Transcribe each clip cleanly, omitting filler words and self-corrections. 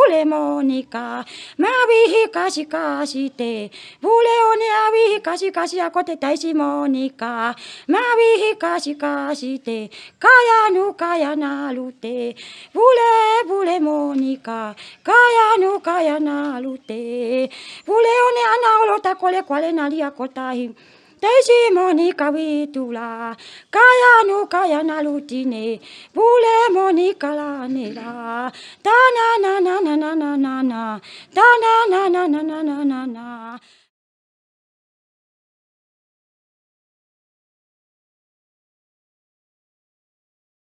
bule monika, mavihi kasi kasi te, bule one avihi kasi kasi akote taisi monika, mavihi kasi kasi te, kaya na lute, bule monika, kaya na lute, bule one ana olota kole kwale nalia kotahi. Teisi monika vitula, kaya na lutine, bule monika la nela, ta na na na na na na na na, ta na na na na na na na na.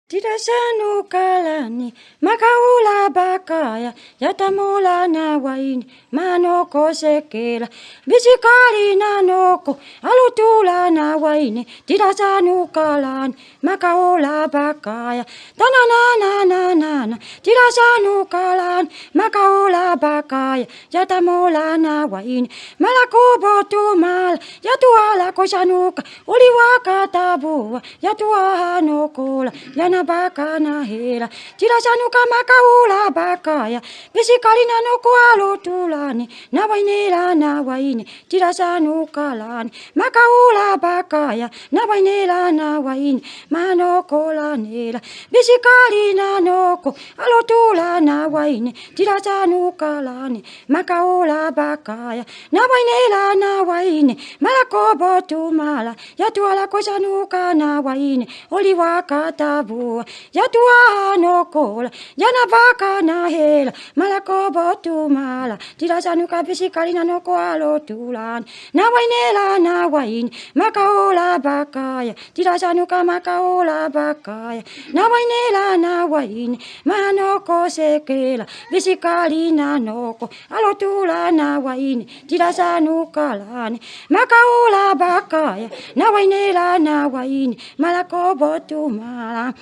Tidak sanukalani, makaula bakaya, yatamula na waini, manoko sekela, bisikali na noko, alutula na waini, tidak sanukalani, makaula bakaya, tananana, tidak sanukalani, makaula bakaya, yatamula na waini, malakubo tumal, yatuala kosanuka, uliwaka tabua, yatuaha nokola, yana baka na hela, tira sanuka makaula bakaya, bisikali na noko alutulani, na wainela na waini, tira sanuka lani, makaula bakaya, na wainela na waini, manoko lanela, bisikali na noko alutula na waini, tira sanuka lani, makaula bakaya, na wainela na waini, malakobo tumala, yatuala kosanuka na waini, oliwaka tabu. Yatua no kola, yana baka na hela, malakobo tumala, tira sanuka bisikali na no koalo tulan, na wainela na wain, makaola bakaya, tira sanuka makaola bakaya, na wainela na wain, manoko sekela, bisikali na noko, alo tula na wain, tira sanuka lani, makaola bakaya, na wainela na wain, malakobo tumala.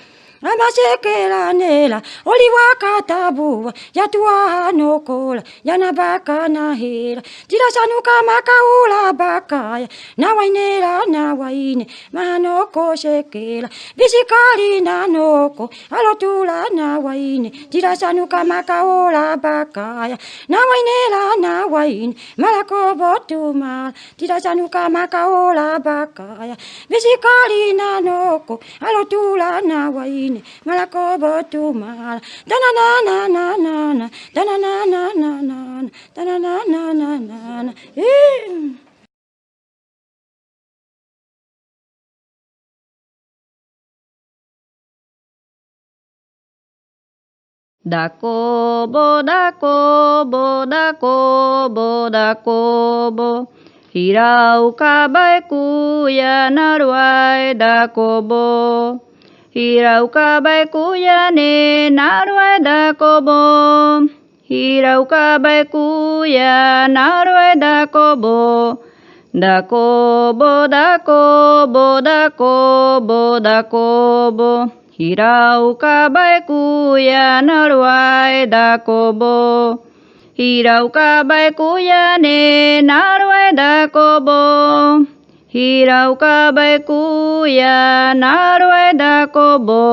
Amasekela nela, oliwaka tabua, yatua no kola, yana baka na hela, tira sanuka makaula bakaya, na wainela na waine, manoko sekela, bisikali na noko, alotula na waine, tira sanuka makaula bakaya, na wainela na waine, malakobo tumal, tira sanuka makaula bakaya, bisikali na noko, alotula na waine, malakobo tumal, tanana na na na, tanana na na na, tanana na na na na. Dakobo, dakobo, dakobo, dakobo, hirauka baikuya naruai dakobo. Hirauka baikuya ne naruai dakobo. Hirauka baikuya naruai dakobo. Dakobo, dakobo, dakobo, dakobo. Hirauka baikuya naruai dakobo. Hirauka baikuya ne naruai dakobo. Hirauka baikuya naruai dakobo.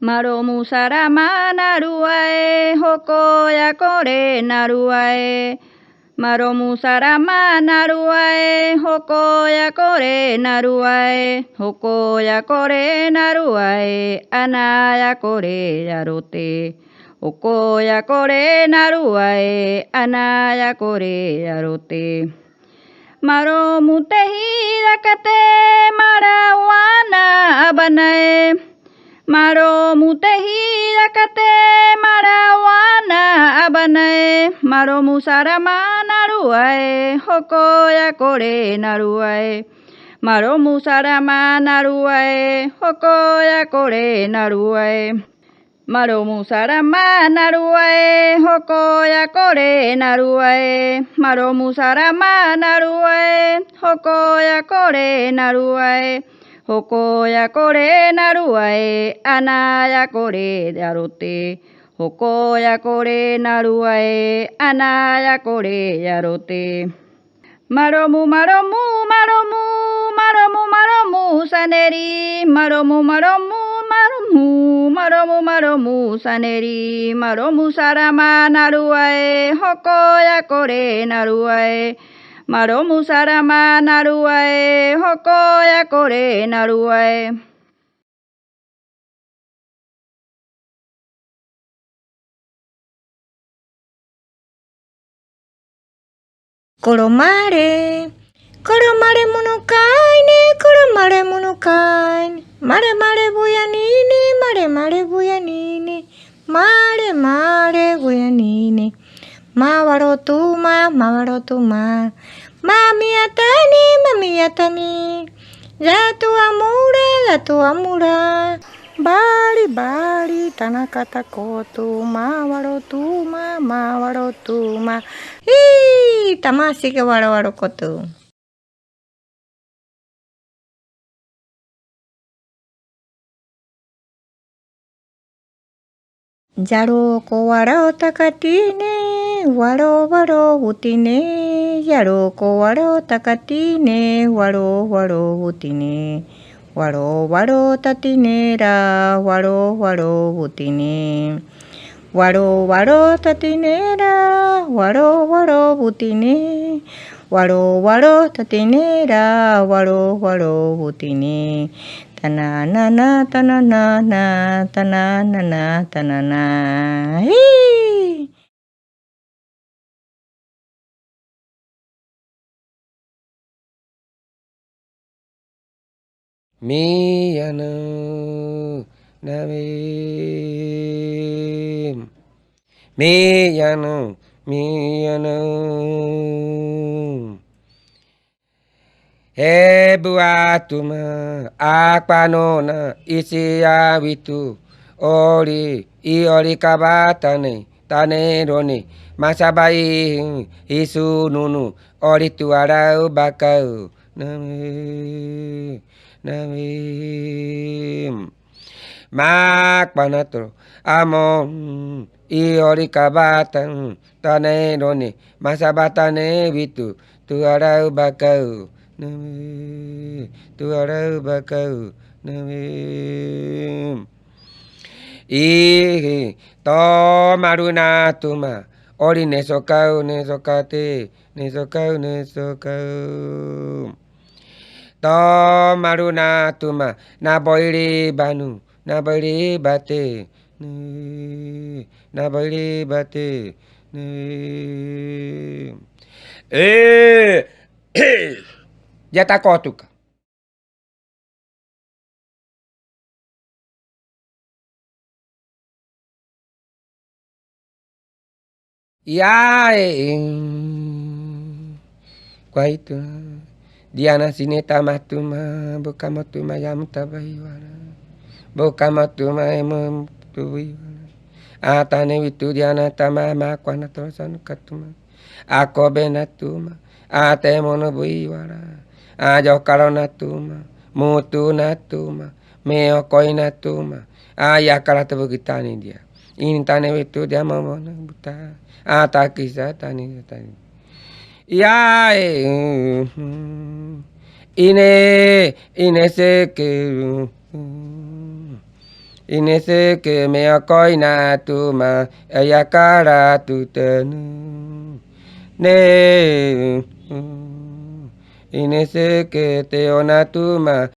Maromu sarama naruai, hokoya kore naruai. Maromu sarama naruai, hokoya kore naruai. Hokoya kore naruai, anaya kore yarote. Hokoya kore naruai, anaya kore yarote. Maromu tehirakate marawana abanae. Maromu tehirakate marawana abanae. Maromu sarama naruai, hokoya kore naruai. Maromu sarama naruai, hokoya kore naruai. Maromu sarama naruai, hokoya kore naruai. Maromu sarama naruai, hokoya kore naruai. Hokoya kore naruai, anaya kore yarote. Hokoya kore naruai, anaya kore yarote. Maromu, maromu, maromu, maromu, maromu, saneri, maromu, maromu, maromu, maromu, maromu, saneri, maromu sarama naruae, hokoya kore naruae, maromu sarama naruae, hokoya kore naruae. Koromare, koromare monokaine, koromare monokaine, mare mare buyanini, mare mare buyanini, mare mare buyanini, mawarotuma, mawarotuma, mamiatani, jatu amura, bari, tanakata kotu, mawarotuma, tamasi ke waro kotu. Jaro ko waro takatine, waro utine, jaro ko waro takatine, waro utine, waro tatinera, waro utine, waro tatinera, waro utine, waro tatinera, waro utine. Tanana, tanana, tanana, tanana. Hee. Miyanu Navim Miyanu Buatuma Akpanona Isia Vitu Ori Iori Kabatane Tanerone Masabai Isu Nunu Ori Tuarau Bakau Namim Makpanatro Amon Iori Kabatan Tanerone Masabatane Vitu Tuarau Bakau Tuarau Bakau Namim Ihi To Maruna Tuma Ori Nesokau Nesokate Nesokau To maruna tuma naboiri banu naboiri bate naboiri bate ya tá cotuca ya quaito Diana sineta matuma boca matuma yam tabaiwara boca matuma emam tuiwara atane vitu Diana tama makwana tosan katuma ako benatuma ate mono buiwara ajo karonatuma mutu natuma meo koinatuma ayakala tabugitani dia intane vitu dia mamona buta atakisa tani ya ine que me acoina tuma ayakara tutenu ne ine que te onatuma